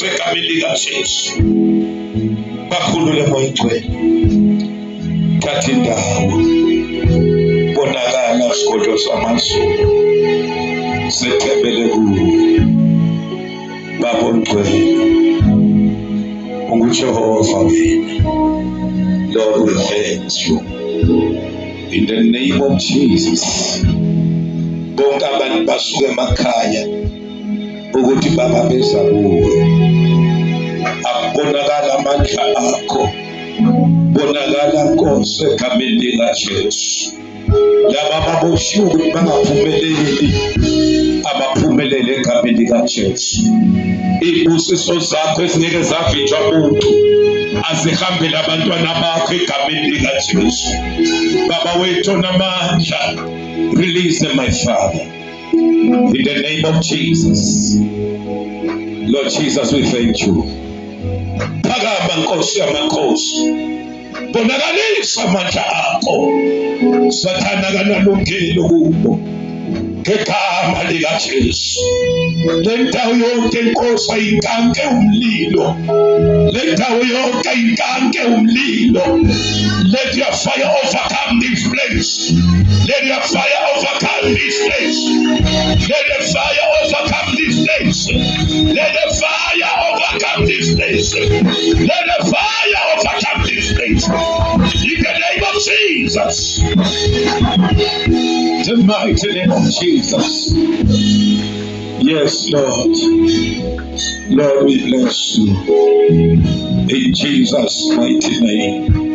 egameni likaJesu. Bakhulule moya ngcwele. Thatha indawo. Bonakala sigodlo samazulu. Sethembele kuwe. Baba ngcwele. UJehova wena. Lord, we thank you. In the name of Jesus. Bonke abantu basuke emakhaya ukuthi baba beza kuwe. Akubonakala amandla akho. Bonakala Nkosi egameni likaJesu. Laba baboshiwe ukuthi bangaphumeleli, abaphumelele egameni likaJesu. Ibusiso zakho ezingeke zavinjwa umuntu azihambele abantwana bakho egameni likaJesu. Baba wethu namandla, release them, my Father, in the name of Jesus. Lord Jesus, we thank you. Phakama Nkosi yamakhosi, bonakalisa amandla akho. Sathana akanalungelo kubo ngegama likaJesu. Le ndawo yonke Nkosi ayinkanke umlilo. Le ndawo yonke ayinkanke umlilo. Let your fire overcome this place. Let your fire overcome this place. Let the fire overcome this place. Let the fire overcome this place. Let the fire overcome this place. In the name of Jesus. The mighty name of Jesus. Yes, Lord. Lord, we bless you. In Jesus' mighty name.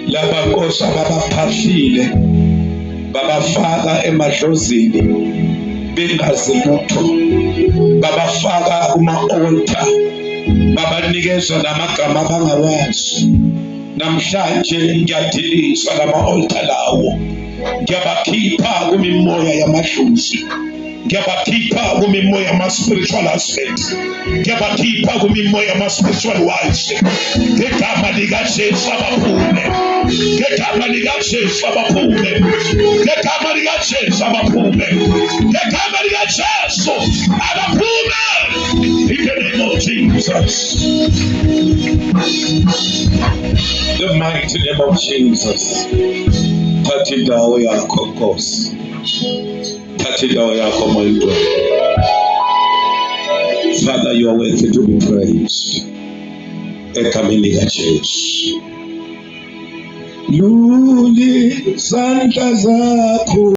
Laba Nkosi ababaphashile, babafaka emadlozini bengazi lutho, babafaka kuma-altar, babanikeza namagama abangawazi. Namhlanje ngiyadilisa lama-altar lawo. Ngiyabakhipha kumimoya yamadlozi. Ngiyabakhipha kumimoya yama-spiritual aspect. Ngiyabakhipha kumimoya yama-spiritual wives. Ngegama likaJesu abaphume. Ngegama likaJesu abaphume. Ngegama likaJesu abaphume. Ngegama likaJesu abaphume. In the name of Jesus. The mighty name of Jesus. Thatha indawo yakho Nkosi. Thatha indawo yakho moya ngcwele. Father, you are worthy to be praised. Egameni likaJesu. Luli izandla zakho.